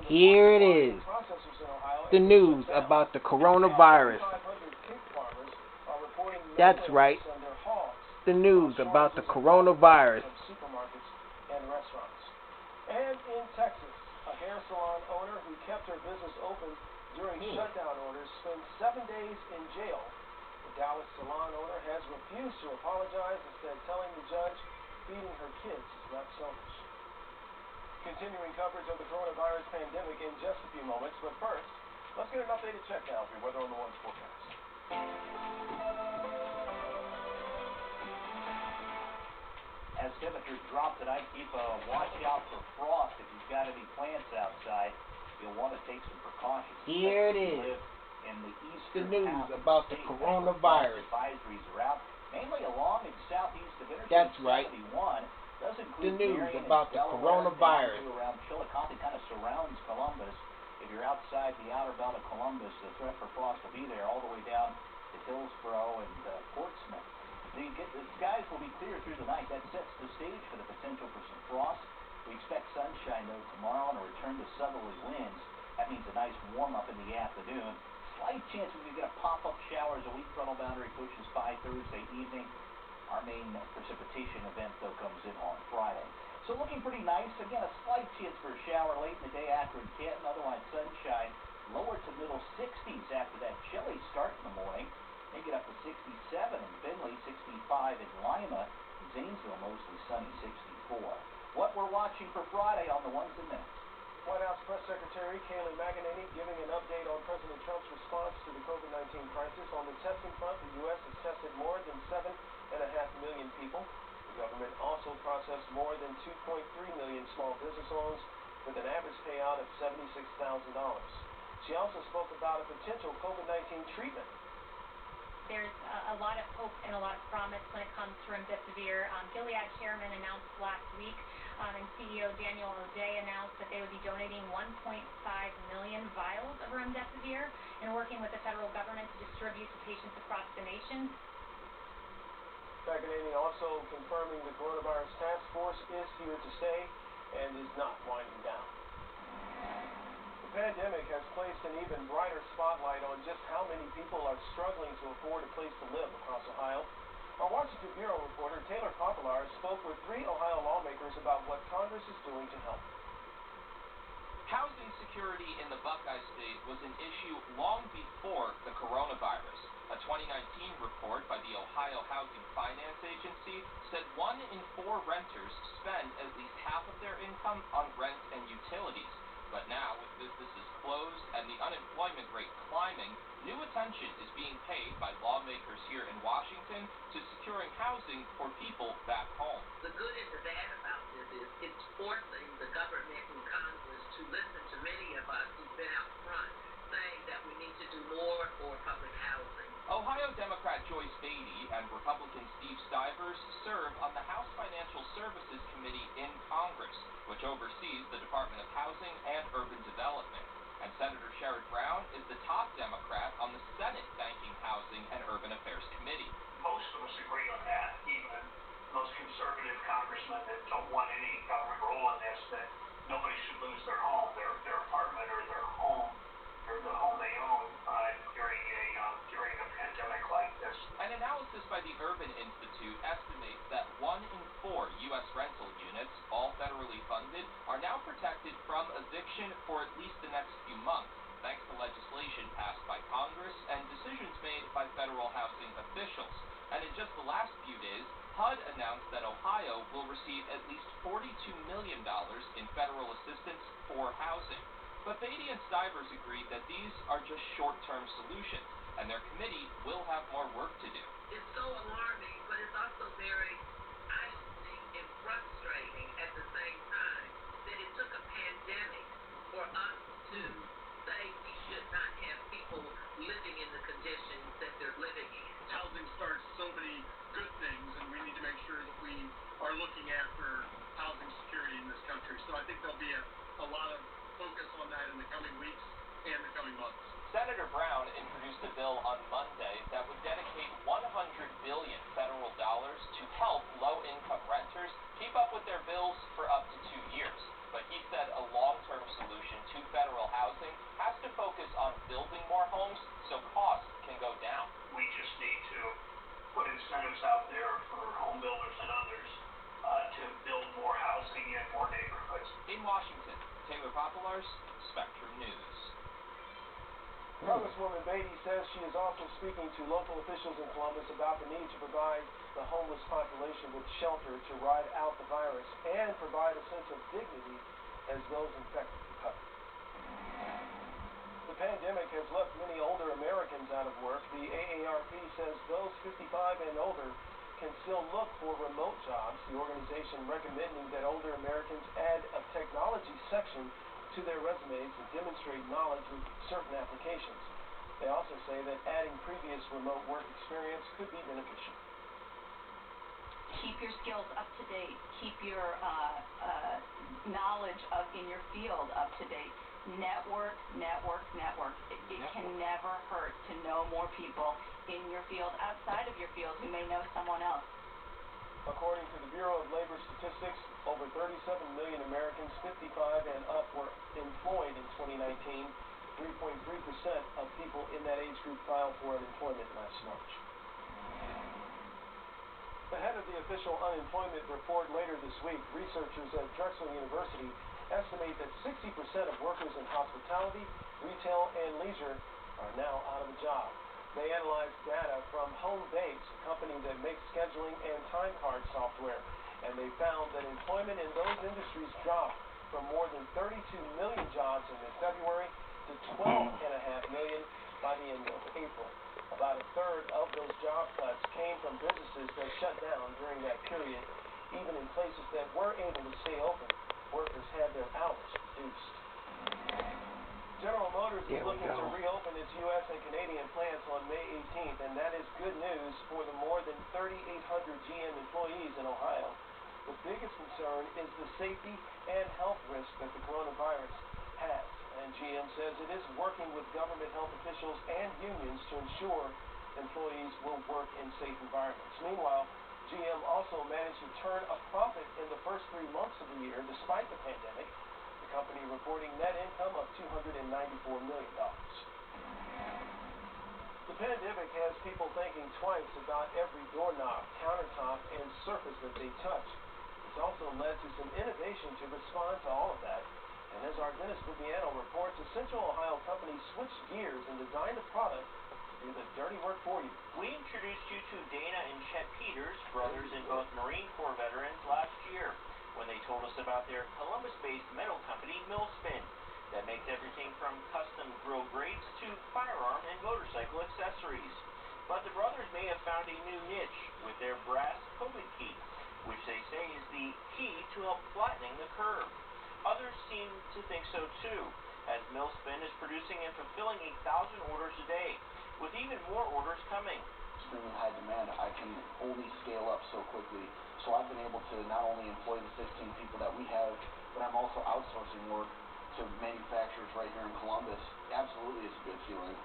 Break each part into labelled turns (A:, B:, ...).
A: Here it is. The news about the coronavirus. That's right. The news about the coronavirus.
B: And in Texas, a hair salon owner who kept her business open during shutdown orders spent 7 days in jail. The Dallas salon owner has refused to apologize, instead telling the judge feeding her kids is not selfish. Continuing coverage of the coronavirus pandemic in just a few moments, but first, let's get an updated check now of your weather on the One's forecast.
C: As temperatures drop tonight, keep a watch out for frost. If you've got any plants outside, you'll want to take some precautions.
A: Here it is.
C: In the eastern
A: the news
C: half of
A: about
C: the
A: the
C: state,
A: coronavirus.
C: Advisories are out, mainly along and southeast of Interstate
A: That's right.
C: 71. Does include
A: The news
C: Marion
A: about
C: and
A: the
C: Delaware,
A: coronavirus.
C: down to around Chillicothe, kind of surrounds Columbus. If you're outside the outer belt of Columbus, the threat for frost will be there all the way down to Hillsborough and Portsmouth. The skies will be clear through the night. That sets the stage for the potential for some frost. We expect sunshine, though, tomorrow and a return to southerly winds. That means a nice warm-up in the afternoon. Slight chance we could get a pop-up shower as a weak frontal boundary pushes by Thursday evening. Our main precipitation event, though, comes in on Friday. So looking pretty nice. Again, a slight chance for a shower late in the day after in Canton. Otherwise, sunshine. Lower to middle 60s after that chilly start in the morning. They get up to 67 in Findlay, 65 in Lima. Zanesville, mostly sunny, 64. What we're watching for Friday on the Ones and Minutes.
B: White House Press Secretary Kayleigh McEnany giving an update on President Trump's response to the COVID-19 crisis. On the testing front, the U.S. has tested more than 7.5 million people. The government also processed more than 2.3 million small business loans with an average payout of $76,000. She also spoke about a potential COVID-19 treatment.
D: There's a lot of hope and a lot of promise when it comes to remdesivir. Gilead chairman announced last week, and CEO Daniel O'Day announced that they would be donating 1.5 million vials of remdesivir and working with the federal government to distribute to patients across the nation.
B: McEnany also confirming the coronavirus task force is here to stay and is not winding down. The pandemic has placed an even brighter spotlight on just how many people are struggling to afford a place to live across Ohio. Our Washington Bureau reporter Taylor Poplar spoke with 3 Ohio lawmakers about what Congress is doing to help.
E: Housing security in the Buckeye State was an issue long before the coronavirus. A 2019 report by the Ohio Housing Finance Agency said 1 in 4 renters spend at least half of their income on rent and utilities. But now, with businesses closed and the unemployment rate climbing, new attention is being paid by lawmakers here in Washington to securing housing for people back home.
F: The good and the bad about this is it's forcing the government and Congress to listen to many of us who've been out front saying that we need to do more for public housing.
E: Ohio Democrat Joyce Beatty and Republican Steve Stivers serve on the House Financial Services Committee in Congress, which oversees the Department of Housing and Urban Development. And Senator Sherrod Brown is the top Democrat on the Senate Banking, Housing, and Urban Affairs Committee.
G: Most of us agree on that, even most conservative congressmen that don't want any government role in this, that nobody should lose their home, their apartment or their home, or the home they own during a pandemic like this.
E: An analysis by the Urban Institute estimates that 1 in 4 U.S. rental units, all federally funded, are now protected from eviction for at least the next few months, thanks to legislation passed by Congress and decisions made by federal housing officials. And in just the last few days, HUD announced that Ohio will receive at least $42 million in federal assistance for housing. But Beatty and Stivers agreed that these are just short-term solutions, and their committee will have more work to do.
F: It's so alarming, but it's also very eye-opening and frustrating at the same time that it took a pandemic for us to say we should not have people living in the conditions that they're living in.
H: Housing starts so many good things, and we need to make sure that we are looking after housing security in this country. So I think there'll be a lot of focus on that in the coming weeks and the coming months.
E: Senator Brown introduced a bill on Monday that would dedicate $100 billion federal dollars to help low-income renters keep up with their bills for up to 2 years. But he said In Washington, Taylor Popolars, Spectrum News.
B: Congresswoman Beatty says she is also speaking to local officials in Columbus about the need to provide the homeless population with shelter to ride out the virus and provide a sense of dignity as those infected recover. The pandemic has left many older Americans out of work. The AARP says those 55 and older can still look for remote jobs. The organization recommending that older Americans add a technology section to their resumes to demonstrate knowledge with certain applications. They also say that adding previous remote work experience could be beneficial.
I: Keep your skills up to date. Keep your knowledge in your field up to date. Network. It can never hurt to know more people in your field, outside of your field, who may know someone else.
B: According to the Bureau of Labor Statistics, over 37 million Americans 55 and up were employed in 2019. 3.3% of people in that age group filed for unemployment last March. Ahead of the official unemployment report later this week, researchers at Drexel University estimate that 60% of workers in hospitality, retail, and leisure are now out of a job. They analyzed data from Homebase, a company that makes scheduling and time card software, and they found that employment in those industries dropped from more than 32 million jobs in mid-February to 12.5 million by the end of April. About a third of those job cuts came from businesses that shut down during that period. Even in places that were able to stay open, workers had their hours reduced. General Motors is looking to reopen its U.S. and Canadian plants on May 18th, and that is good news for the more than 3,800 GM employees in Ohio. The biggest concern is the safety and health risk that the coronavirus has, and GM says it is working with government health officials and unions to ensure employees will work in safe environments. Meanwhile, GM also managed to turn a profit in the first 3 months of the year despite the pandemic. Company reporting net income of $294 million. The pandemic has people thinking twice about every doorknob, countertop, and surface that they touch. It's also led to some innovation to respond to all of that. And as our Dennis Viviano reports, a Central Ohio company switched gears and designed a product to do the dirty work for you.
J: We introduced you to Dana and Chet Peters, brothers and both Marine Corps veterans, last year, when they told us about their Columbus-based metal company, Millspin, that makes everything from custom grill grates to firearm and motorcycle accessories. But the brothers may have found a new niche with their brass COVID key, which they say is the key to help flattening the curve. Others seem to think so too, as Millspin is producing and fulfilling 8,000 orders a day, with even more orders coming.
K: Extremely high demand, I can only scale up so quickly. So I've been able to not only employ the 15 people that we have, but I'm also outsourcing work to manufacturers right here in Columbus. Absolutely, it's a good feeling.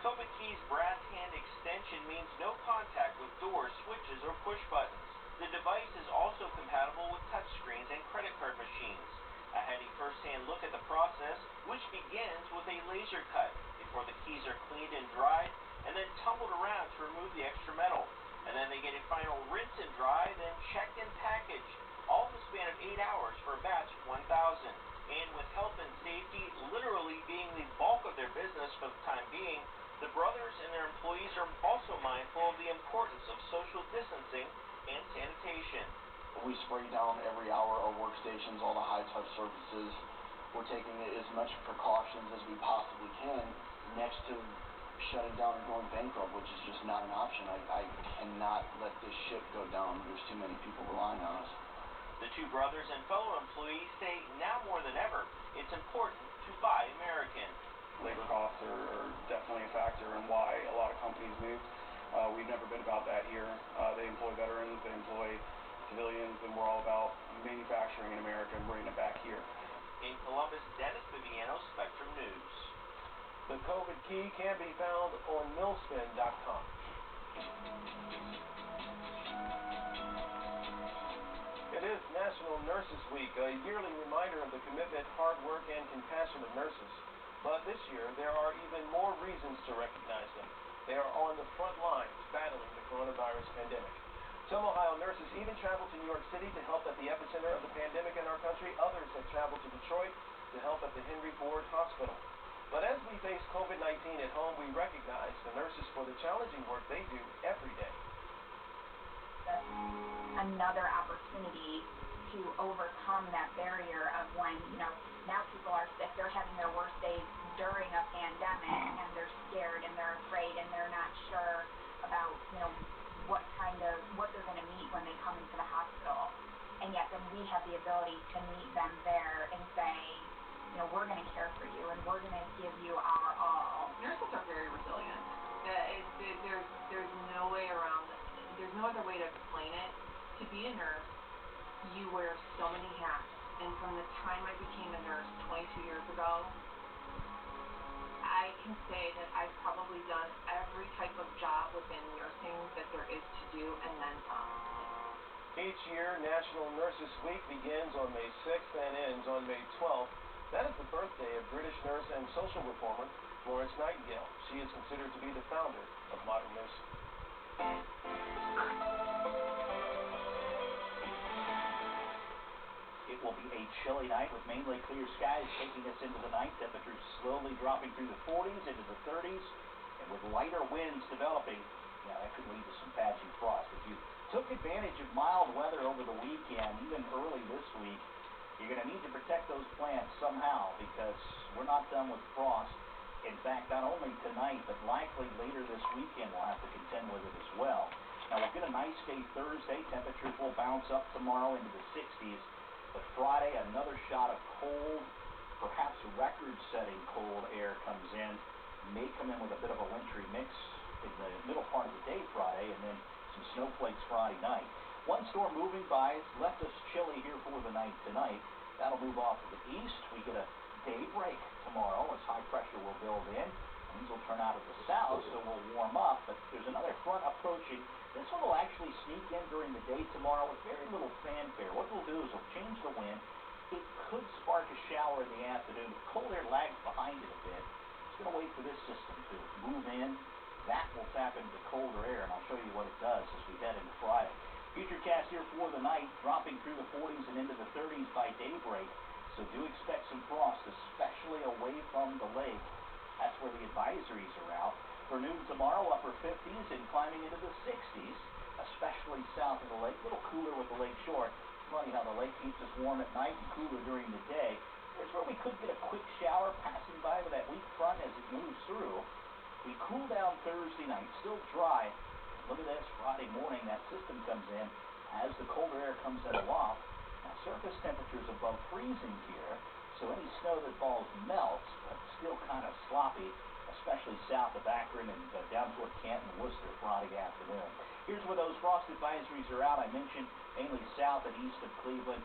J: COVID Key's brass hand extension means no contact with doors, switches, or push buttons. The device is also compatible with touchscreens and credit card machines. I had a first-hand look at the process, which begins with a laser cut before the keys are cleaned and dried, and then tumbled around to remove the extra metal. And then they get a final rinse and dry, then checked and packaged, all in the span of 8 hours for a batch of 1,000. And with health and safety literally being the bulk of their business for the time being, the brothers and their employees are also mindful of the importance of social distancing and sanitation.
K: We spray down every hour our workstations, all the high-touch surfaces. We're taking as much precautions as we possibly can next to shutting down or going bankrupt, which is just not an option. I cannot let this ship go down. There's too many people relying on us.
J: The two brothers and fellow employees say now more than ever, it's important to buy American.
L: Labor costs are definitely a factor in why a lot of companies moved. We've never been about that here. They employ veterans, they employ civilians, and we're all about manufacturing in America and bringing it back here.
J: In Columbus, Dennis Viviano, Spectrum News.
B: The COVID key can be found on millspin.com. It is National Nurses Week, a yearly reminder of the commitment, hard work, and compassion of nurses. But this year, there are even more reasons to recognize them. They are on the front lines battling the coronavirus pandemic. Some Ohio nurses even traveled to New York City to help at the epicenter of the pandemic in our country. Others have traveled to Detroit to help at the Henry Ford Hospital. But as we face COVID-19 at home, we recognize the nurses for the challenging work they do every day.
M: Another opportunity to overcome that barrier of when, now people are sick, they're having their worst days during a pandemic, and they're scared and they're afraid and they're not sure about, what they're going to meet when they come into the hospital. And yet then we have the ability to meet them there and say, we're going to care for you and we're going to give you our all.
N: Nurses are very resilient. There's no way around it. There's no other way to explain it. To be a nurse, you wear so many hats. And from the time I became a nurse 22 years ago, I can say that I've probably done every type of job within nursing that there is to do, and then some.
B: Each year, National Nurses Week begins on May 6th and ends on May 12th. That is the birthday of British nurse and social reformer Florence Nightingale. She is considered to be the founder of modern nursing.
C: It will be a chilly night with mainly clear skies taking us into the night. Temperatures slowly dropping through the 40s into the 30s, and with lighter winds developing, that could lead to some patchy frost. If you took advantage of mild weather over the weekend, even early this week, you're going to need to protect those plants somehow, because we're not done with frost. In fact, not only tonight, but likely later this weekend we'll have to contend with it as well. Now, we'll get a nice day Thursday. Temperatures will bounce up tomorrow into the 60s. But Friday, another shot of cold, perhaps record-setting cold air comes in. May come in with a bit of a wintry mix in the middle part of the day Friday, and then some snowflakes Friday night. One storm moving by has left us chilly here for the night tonight. That'll move off to the east. We get a day break tomorrow as high pressure will build in. Winds will turn out at the south, so we'll warm up, but there's another front approaching. This one will actually sneak in during the day tomorrow with very little fanfare. What we'll do is we'll change the wind. It could spark a shower in the afternoon. Cold air lags behind it a bit. It's going to wait for this system to move in. That will tap into the colder air, and I'll show you what it does as we head into Friday. Futurecast here for the night, dropping through the 40s and into the 30s by daybreak. So do expect some frost, especially away from the lake. That's where the advisories are out. For noon tomorrow, upper 50s and climbing into the 60s, especially south of the lake. A little cooler with the lake shore. Funny how the lake keeps us warm at night and cooler during the day. Here's where we could get a quick shower passing by with that weak front as it moves through. We cool down Thursday night, still dry. Look at this, Friday morning, that system comes in as the colder air comes in aloft. Now, surface temperatures above freezing here, so any snow that falls melts, but still kind of sloppy, especially south of Akron and down toward Canton, Worcester Friday afternoon. Here's where those frost advisories are out. I mentioned mainly south and east of Cleveland,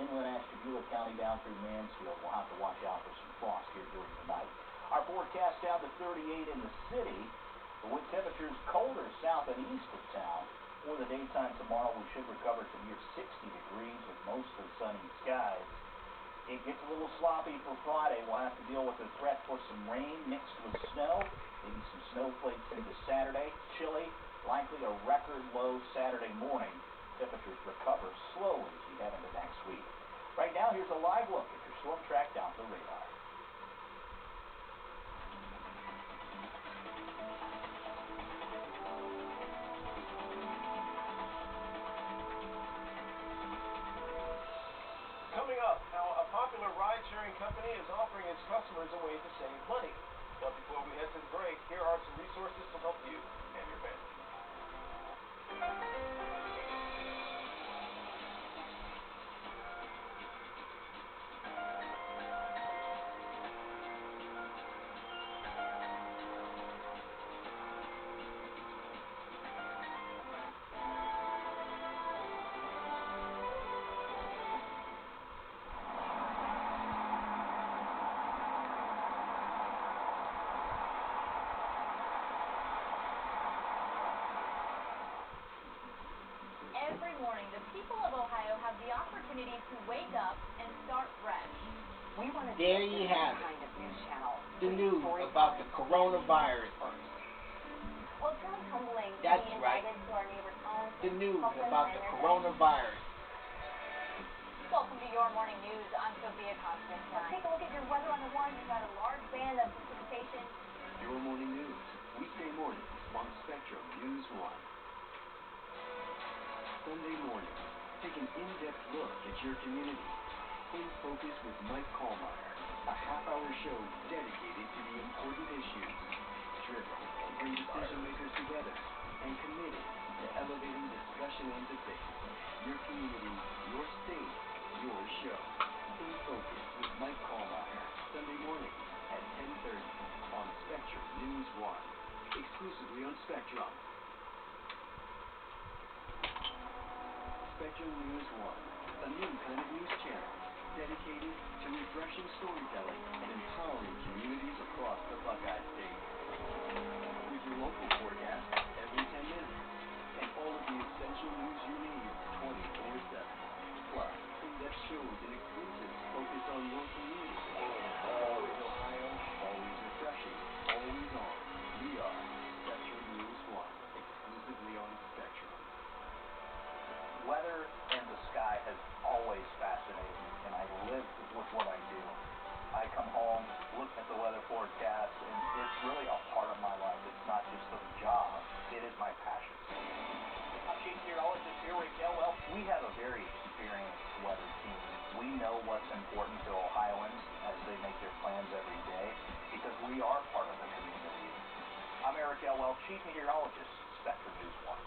C: inland Ashtabula County down through Mansfield. We'll have to watch out for some frost here during the night. Our forecast down to 38 in the city, but with temperatures colder south and east of town. For the daytime tomorrow, we should recover to near 60 degrees with mostly sunny skies. It gets a little sloppy for Friday. We'll have to deal with the threat for some rain mixed with snow, maybe some snowflakes into Saturday. Chilly, likely a record low Saturday morning. Temperatures recover slowly as we head into next week. Right now, here's a live look at your storm track down the radar.
B: Coming up, how a popular ride-sharing company is offering its customers a way to save money. But before we head to the break, here are some resources to help you and your family.
D: Every morning, the people of Ohio have the opportunity to wake up and start fresh.
I: We want to
A: There you have it.
I: kind of news channel.
A: The news about the coronavirus.
D: Well, Trump tumbling to
A: That's
D: be
A: right.
D: invited to our neighbor's home.
A: The news
D: Help them
A: about
D: plan
A: the
D: their day.
A: coronavirus.
O: Welcome to your morning news. I'm Sophia Constantine. Let's take a look at your weather on the one. We've got a large band of precipitation.
P: Your morning news, weekday mornings on Spectrum News 1. Sunday mornings, take an in-depth look at your community. In Focus with Mike Kallmeyer, a half-hour show dedicated to the important issues, driven to bring decision makers together and committed to elevating discussion and debate. Your community, your state, your show. In Focus with Mike Kallmeyer, Sunday mornings at 10:30 on Spectrum News 1, exclusively on Spectrum. Spectrum News 1, a new kind of news channel dedicated to refreshing storytelling and empowering communities across the Buckeye State. With your local forecast every 10 minutes and all of the essential news you need 24/7. Plus, in-depth shows and exclusives focused on your community. Always Ohio, always refreshing, always on. We are Spectrum News 1, exclusively on Spectrum.
C: Weather and the sky has always fascinated me, and I live with what I do. I come home, look at the weather forecast, and it's really a part of my life. It's not just a job, it is my passion. I'm Chief Meteorologist here with Elwell. We have a very experienced weather team. We know what's important to Ohioans as they make their plans every day because we are part of the community. I'm Eric Elwell, Chief Meteorologist, Spectrum News 1.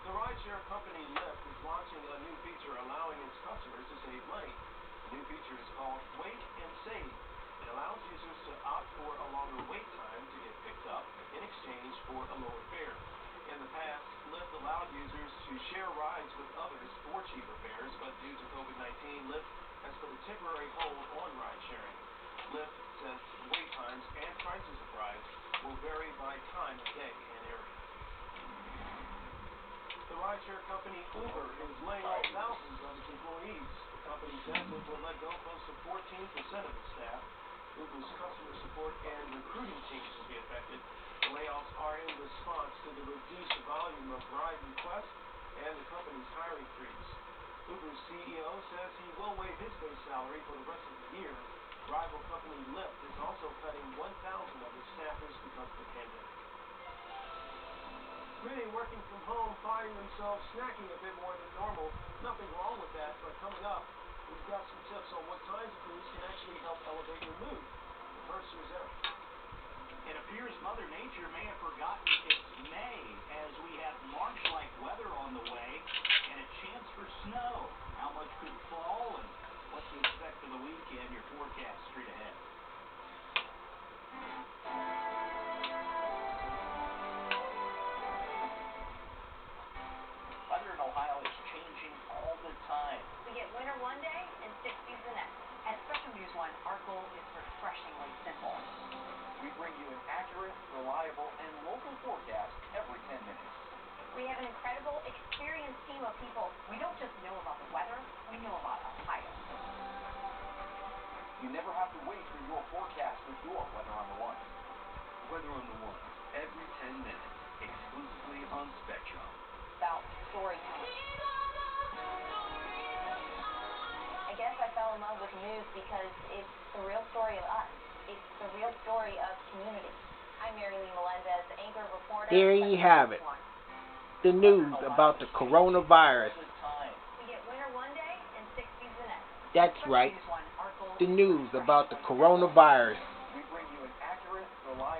B: The rideshare company Lyft is launching a new feature allowing its customers to save money. The new feature is called Wait and Save. It allows users to opt for a longer wait time to get picked up in exchange for a lower fare. In the past, Lyft allowed users to share rides with others for cheaper fares, but due to COVID-19, Lyft has put a temporary hold on ride sharing. Lyft says wait times and prices of rides will vary by time of day and area. The rideshare company Uber is laying off thousands of its employees. The company says it will let go close to 14% of its staff. Uber's customer support and recruiting teams will be affected. The layoffs are in response to the reduced volume of ride requests and the company's hiring freeze. Uber's CEO says he will waive his base salary for the rest of the year. Rival company Lyft is also cutting 1,000 of its staffers because of the pandemic. Many working from home find themselves snacking a bit more than normal. Nothing wrong with that, but coming up, we've got some tips on what kinds of foods can actually help elevate your mood. First, here's Eric.
C: It appears Mother Nature may have forgotten it's May as we have March-like weather on the way and a chance for snow. How much could fall and what to expect for the weekend? Your forecast straight ahead. Weather in Ohio is changing all the time.
O: We get winter one day and 60s the next.
J: At Spectrum News 1, our goal is refreshingly simple.
C: We bring you an accurate, reliable, and local forecast every 10 minutes.
O: We have an incredible, experienced team of people.
J: We don't just know about the weather, we know about Ohio.
C: You never have to wait for your forecast with your Weather on the One.
P: Weather on the One, every 10 minutes, exclusively on Spectrum.
J: About storytelling.
O: I guess I fell in love with news because it's the real story of us. It's the real story of community. I'm Mary Lee Melendez, anchor reporter.
A: There you have it. The news about the coronavirus.
O: We get winter one day and 60s the next.
A: That's right. The news about the coronavirus.
C: We bring you an accurate, reliable